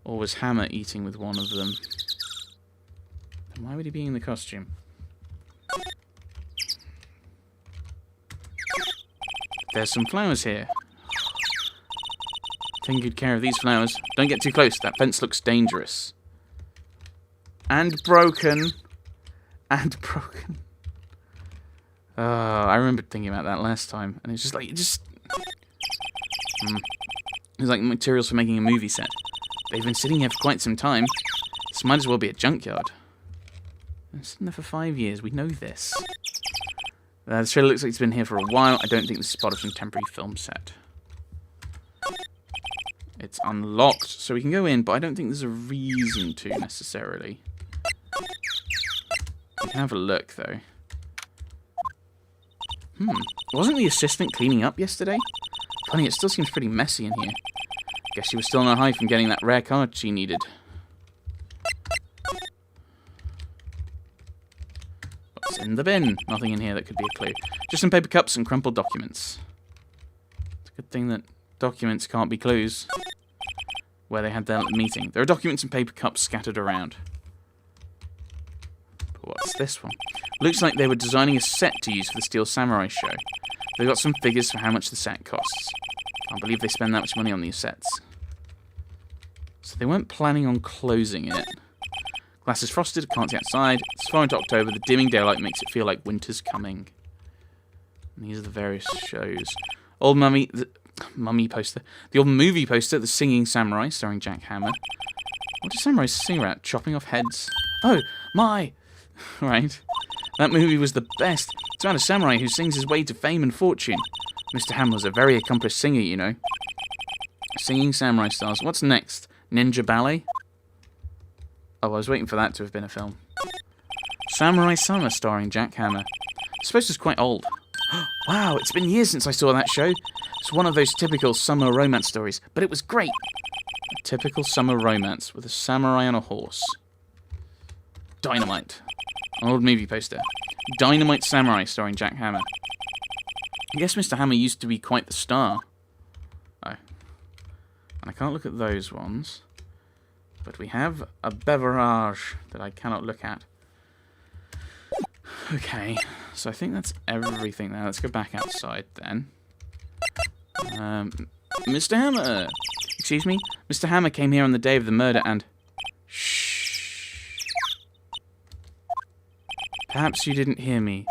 Or was Hammer eating with one of them? Then why would he be in the costume? There's some flowers here. Taking good care of these flowers. Don't get too close. That fence looks dangerous. And broken. And broken. I remember thinking about that last time. And it's just like, It's like materials for making a movie set. They've been sitting here for quite some time. This might as well be a junkyard. It's sitting there for 5 years. We know this. The trailer looks like it's been here for a while. I don't think this is part of some temporary film set. It's unlocked, so we can go in, but I don't think there's a reason to, necessarily. We can have a look, though. Wasn't the assistant cleaning up yesterday? Funny, it still seems pretty messy in here. Guess she was still on a high from getting that rare card she needed. What's in the bin? Nothing in here that could be a clue. Just some paper cups and crumpled documents. It's a good thing that documents can't be clues. Where they had their meeting. There are documents and paper cups scattered around. But what's this one? Looks like they were designing a set to use for the Steel Samurai show. They've got some figures for how much the set costs. Can't believe they spend that much money on these sets. So they weren't planning on closing it. Glass is frosted, can't see outside. It's far into October. The dimming daylight makes it feel like winter's coming. And these are the various shows. Old Mummy poster. The old movie poster, The Singing Samurai, starring Jack Hammer. What do samurais sing about? Chopping off heads? Oh, my! Right. That movie was the best. It's about a samurai who sings his way to fame and fortune. Mr. Hammer was a very accomplished singer, you know. Singing Samurai stars. What's next? Ninja Ballet? Oh, I was waiting for that to have been a film. Samurai Summer, starring Jack Hammer. This poster's quite old. Wow, it's been years since I saw that show. It's one of those typical summer romance stories, but it was great. A typical summer romance with a samurai on a horse. Dynamite. An old movie poster. Dynamite Samurai, starring Jack Hammer. I guess Mr. Hammer used to be quite the star. Oh. And I can't look at those ones. But we have a beverage that I cannot look at. Okay, so I think that's everything now. Let's go back outside then. Mr. Hammer! Excuse me? Mr. Hammer came here on the day of the murder and... Shh. Perhaps you didn't hear me.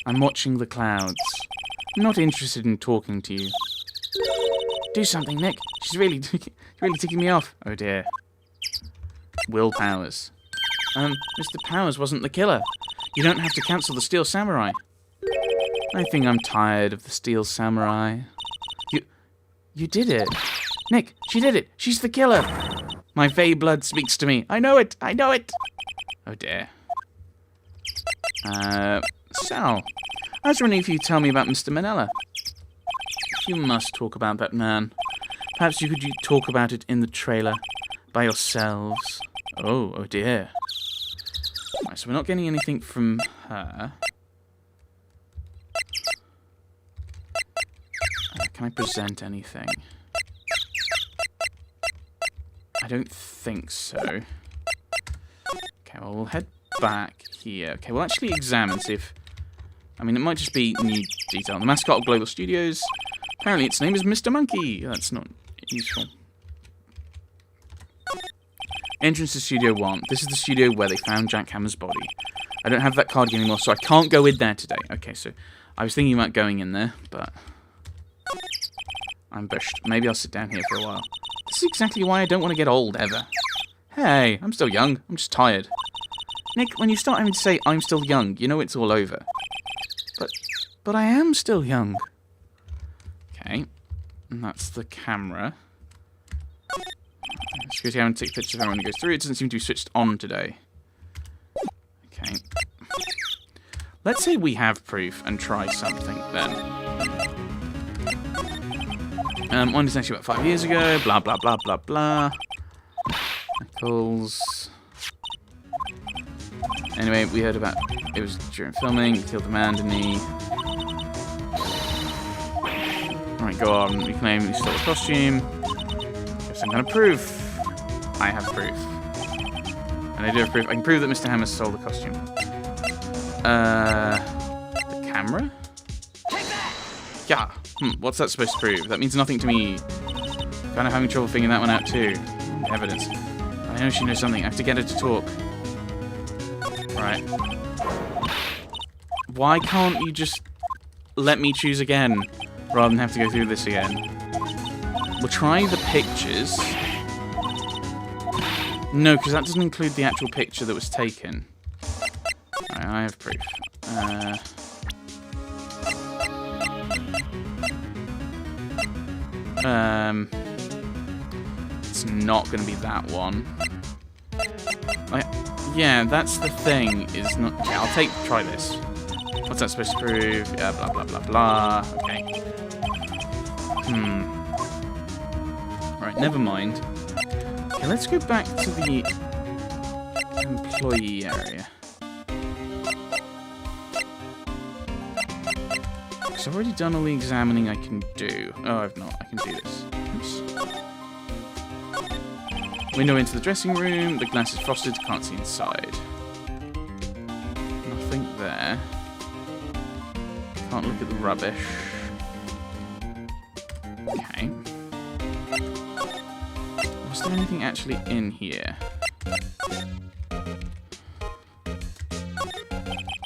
I'm watching the clouds. I'm not interested in talking to you. Do something, Nick. She's really ticking me off. Oh dear. Will Powers. Mr. Powers wasn't the killer. You don't have to cancel the Steel Samurai. I think I'm tired of the Steel Samurai. You did it. Nick, she did it. She's the killer. My Fey blood speaks to me. I know it. I know it. Oh dear. Sal, I was wondering if you'd tell me about Mr. Manella. You must talk about that man. Perhaps you could talk about it in the trailer by yourselves. Oh dear. Right, so we're not getting anything from her. Can I present anything? I don't think so. Okay, well, we'll head back here. Okay, we'll actually examine, see if... I mean, it might just be new detail. The mascot of Global Studios. Apparently its name is Mr. Monkey. That's not useful. Entrance to Studio 1. This is the studio where they found Jack Hammer's body. I don't have that card anymore, so I can't go in there today. Okay, so I was thinking about going in there, but I'm bushed. Maybe I'll sit down here for a while. This is exactly why I don't want to get old, ever. Hey, I'm still young. I'm just tired. Nick, when you start having to say, I'm still young, you know it's all over. But I am still young. Okay. And that's the camera. Security camera takes pictures of everyone who goes through. It doesn't seem to be switched on today. Okay. Let's say we have proof and try something then. One is actually about 5 years ago. Blah, blah, blah, blah, blah. Nichols. Anyway, we heard about... It was during filming. He killed the man, didn't he? Alright, go on. We claim he stole a costume. Give some kind of proof. I have proof. And I do have proof. I can prove that Mr. Hammer stole the costume. The camera? Yeah. What's that supposed to prove? That means nothing to me. Kind of having trouble figuring that one out too. Evidence. I know she knows something. I have to get her to talk. Right. Why can't you just let me choose again, rather than have to go through this again? We'll try the pictures. No, because that doesn't include the actual picture that was taken. Right, I have proof. It's not going to be that one. Yeah, that's the thing. Is not. Okay, I'll try this. What's that supposed to prove? Yeah, blah blah blah blah. Okay. Right, never mind. Okay, let's go back to the employee area. Because I've already done all the examining I can do. Oh, I've not. I can do this. Oops. Window into the dressing room. The glass is frosted. Can't see inside. Nothing there. Can't look at the rubbish. Okay. Was there anything actually in here?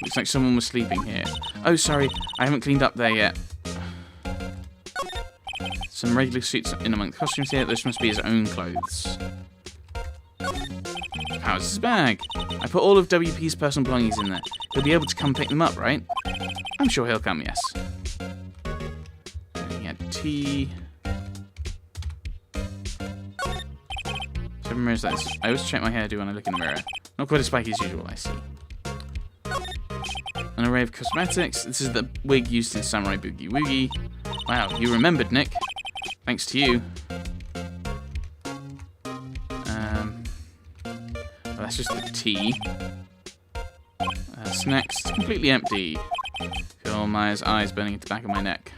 Looks like someone was sleeping here. Oh, sorry. I haven't cleaned up there yet. Some regular suits in among the costumes here. This must be his own clothes. How's his bag? I put all of WP's personal belongings in there. He'll be able to come pick them up, right? I'm sure he'll come, yes. And he had tea. So mirrors that. I always check my hairdo when I look in the mirror. Not quite as spiky as usual, I see. An array of cosmetics. This is the wig used in Samurai Boogie Woogie. Wow, you remembered, Nick. Thanks to you. Well, that's just the tea. Snacks, completely empty. Feel my eyes burning at the back of my neck.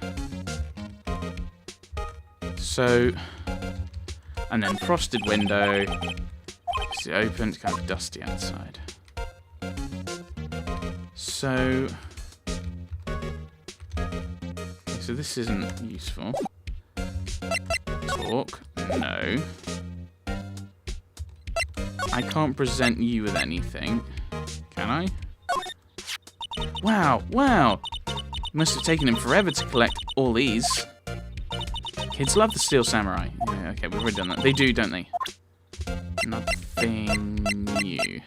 So, and then frosted window. Is it open? It's kind of dusty outside. So this isn't useful. Talk? No. I can't present you with anything. Can I? Wow, wow! Must have taken him forever to collect all these. Kids love the Steel Samurai. Yeah, okay, we've already done that. They do, don't they? Nothing new.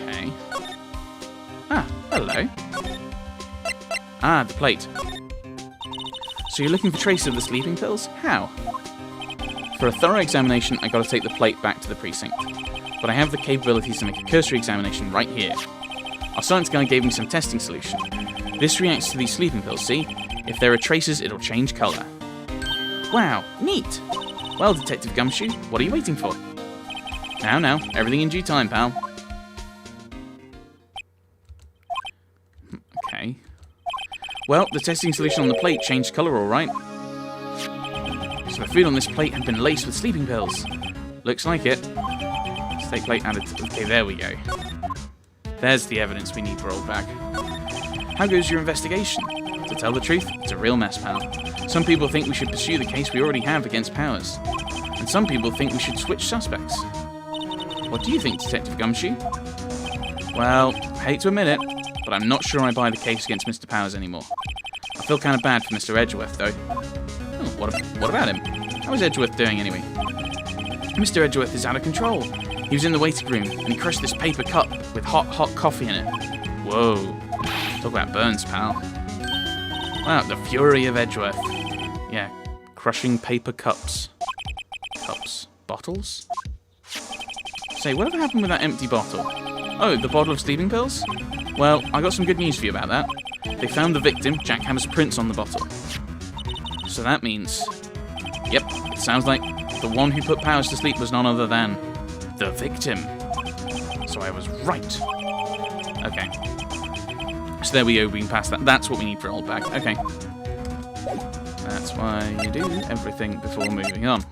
Okay. Ah, hello. Ah, the plate. So you're looking for traces of the sleeping pills? How? For a thorough examination, I gotta take the plate back to the precinct. But I have the capabilities to make a cursory examination right here. Our science guy gave me some testing solution. This reacts to these sleeping pills, see? If there are traces, it'll change colour. Wow, neat! Well, Detective Gumshoe, what are you waiting for? Now, everything in due time, pal. Okay. Well, the testing solution on the plate changed colour, alright. So the food on this plate had been laced with sleeping pills. Looks like it. Steak plate added to... Okay, there we go. There's the evidence we need for old bag. How goes your investigation? To tell the truth, it's a real mess, pal. Some people think we should pursue the case we already have against Powers. And some people think we should switch suspects. What do you think, Detective Gumshoe? Well, I hate to admit it, but I'm not sure I buy the case against Mr. Powers anymore. I feel kind of bad for Mr. Edgeworth, though. Oh, what about him? How is Edgeworth doing, anyway? Mr. Edgeworth is out of control. He was in the waiting room, and he crushed this paper cup with hot coffee in it. Whoa. Talk about burns, pal. Wow, the fury of Edgeworth. Yeah, crushing paper cups. Cups? Bottles? Say, whatever happened with that empty bottle? Oh, the bottle of sleeping pills? Well, I got some good news for you about that. They found the victim, Jack Hammer's prints on the bottle. So that means... Yep, it sounds like the one who put Powers to sleep was none other than... the victim. So I was right. Okay. So there we go, we can pass that. That's what we need for old bag. Okay. That's why you do everything before moving on.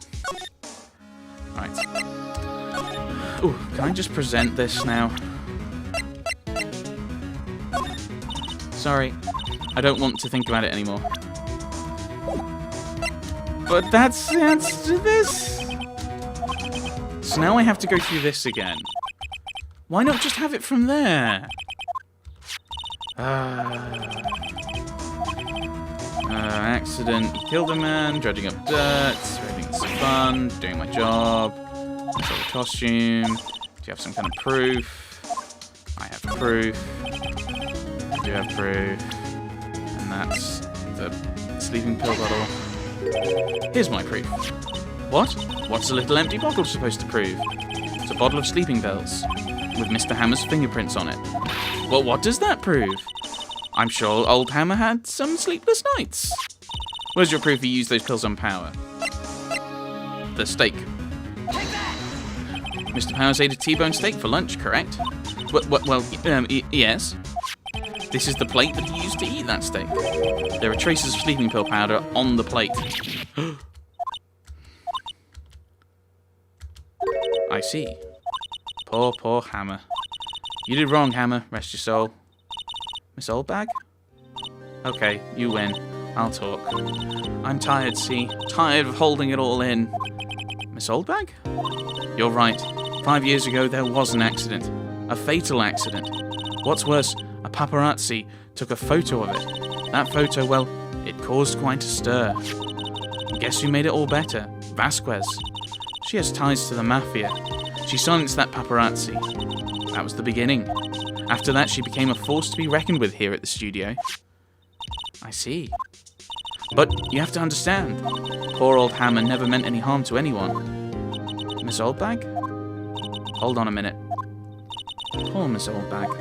Right. Ooh, can I just present this now? Sorry, I don't want to think about it anymore. But that's the answer to this. So now I have to go through this again. Why not just have it from there? Accident, killed a man, dredging up dirt, having some fun, doing my job, sort of costume. Do you have some kind of proof? I have proof. I do have proof. And that's the sleeping pill bottle. Here's my proof. What? What's a little empty bottle supposed to prove? It's a bottle of sleeping pills, with Mr. Hammer's fingerprints on it. Well, what does that prove? I'm sure old Hammer had some sleepless nights. Where's your proof he used those pills on Power? The steak. Mr. Powers ate a T-bone steak for lunch, correct? Well, yes. This is the plate that he used to eat that steak. There are traces of sleeping pill powder on the plate. I see. Poor Hammer. You did wrong, Hammer. Rest your soul. Miss Oldbag? Okay, you win. I'll talk. I'm tired, see? Tired of holding it all in. Miss Oldbag? You're right. 5 years ago, there was an accident. A fatal accident. What's worse, a paparazzi took a photo of it. That photo, well, it caused quite a stir. And guess who made it all better? Vasquez. She has ties to the mafia. She silenced that paparazzi. That was the beginning. After that, she became a force to be reckoned with here at the studio. I see. But you have to understand, poor old Hammer never meant any harm to anyone. Miss Oldbag? Hold on a minute. Poor Miss Oldbag.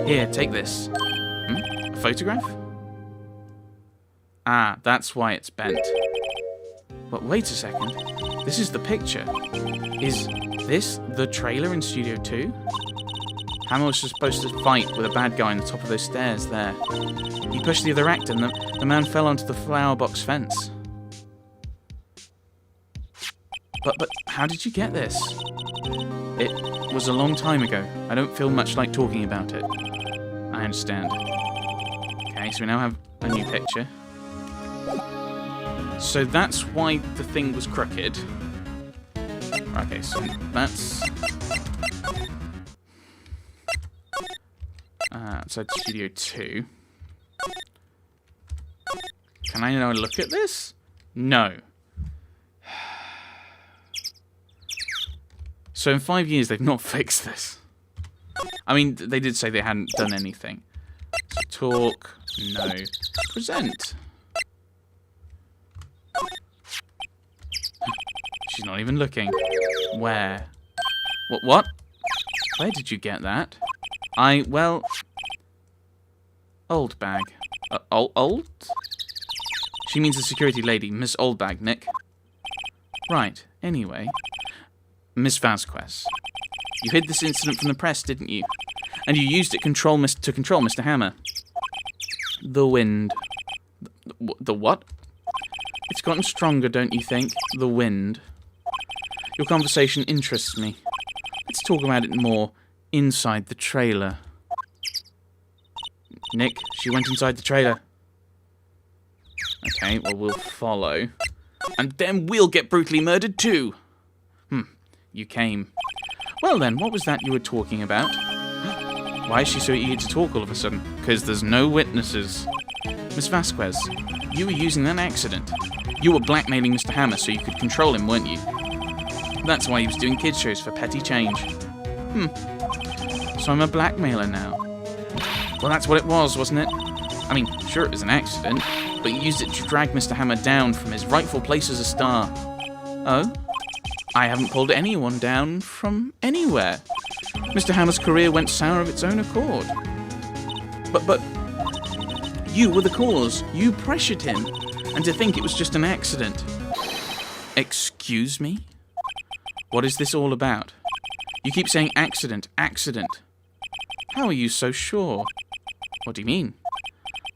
Here, take this. A photograph? Ah, that's why it's bent. But wait a second. This is the picture. Is this the trailer in Studio 2? Hammer was supposed to fight with a bad guy on the top of those stairs there. He pushed the other actor and the man fell onto the flower box fence. But how did you get this? It was a long time ago. I don't feel much like talking about it. I understand. Okay, so we now have a new picture. So that's why the thing was crooked. Okay, so that's... outside Studio 2. Can I now look at this? No. So in 5 years, they've not fixed this. I mean, they did say they hadn't done anything. So talk, no. Present. She's not even looking. Where? What? Where did you get that? Well... Oldbag. Old? She means the security lady, Miss Oldbag, Nick. Right, anyway. Miss Vasquez. You hid this incident from the press, didn't you? And you used it to control Mr. Hammer. The wind. The what? It's gotten stronger, don't you think? The wind. Your conversation interests me. Let's talk about it more inside the trailer. Nick, she went inside the trailer. Okay, well, we'll follow. And then we'll get brutally murdered too. You came. Well then, what was that you were talking about? Why is she so eager to talk all of a sudden? Because there's no witnesses. Miss Vasquez, you were using that accident. You were blackmailing Mr. Hammer so you could control him, weren't you? That's why he was doing kids shows for petty change. So I'm a blackmailer now. Well, that's what it was, wasn't it? I mean, sure it was an accident, but you used it to drag Mr. Hammer down from his rightful place as a star. Oh? I haven't pulled anyone down from anywhere. Mr. Hammer's career went sour of its own accord. But you were the cause. You pressured him. And to think it was just an accident. Excuse me? What is this all about? You keep saying accident, accident. How are you so sure? What do you mean?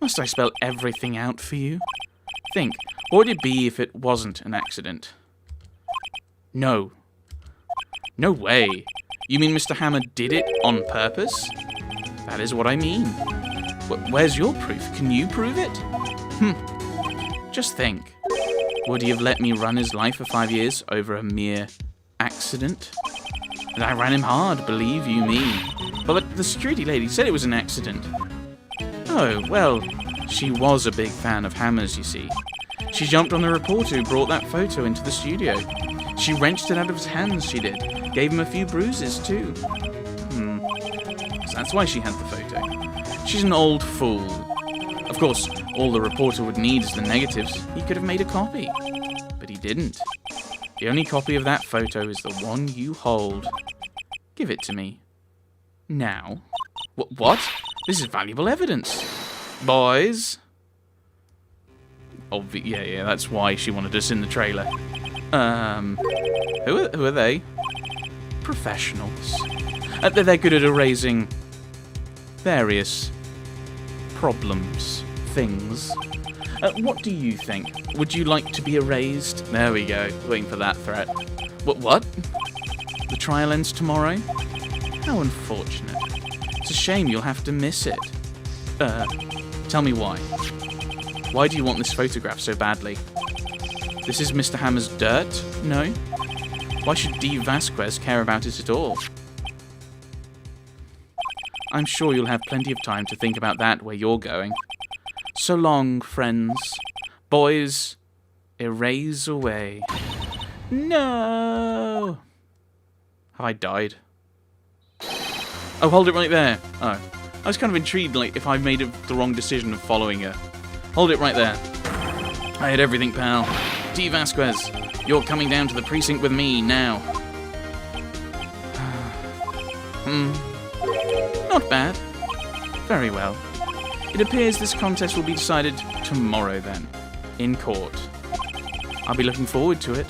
Must I spell everything out for you? Think, what would it be if it wasn't an accident? No. No way. You mean Mr. Hammer did it on purpose? That is what I mean. Where's your proof? Can you prove it? Just think. Would he have let me run his life for 5 years over a mere accident? And I ran him hard, believe you me. But the security lady said it was an accident. Oh, well, she was a big fan of Hammer's, you see. She jumped on the reporter who brought that photo into the studio. She wrenched it out of his hands, she did. Gave him a few bruises, too. So that's why she had the photo. She's an old fool. Of course, all the reporter would need is the negatives. He could have made a copy. But he didn't. The only copy of that photo is the one you hold. Give it to me. Now. What? This is valuable evidence. Boys. Yeah, that's why she wanted us in the trailer. Who are they? Professionals. They're good at erasing various problems, things. What do you think? Would you like to be erased? There we go, waiting for that threat. What? The trial ends tomorrow? How unfortunate. It's a shame you'll have to miss it. Tell me why. Why do you want this photograph so badly? This is Mr. Hammer's dirt? No? Why should D. Vasquez care about it at all? I'm sure you'll have plenty of time to think about that where you're going. So long, friends. Boys, erase away. No! Have I died? Oh, hold it right there. Oh. I was kind of intrigued, like, if I made the wrong decision of following her. Hold it right there. I had everything, pal. D. Vasquez, you're coming down to the precinct with me now. Not bad. Very well. It appears this contest will be decided tomorrow then, in court. I'll be looking forward to it.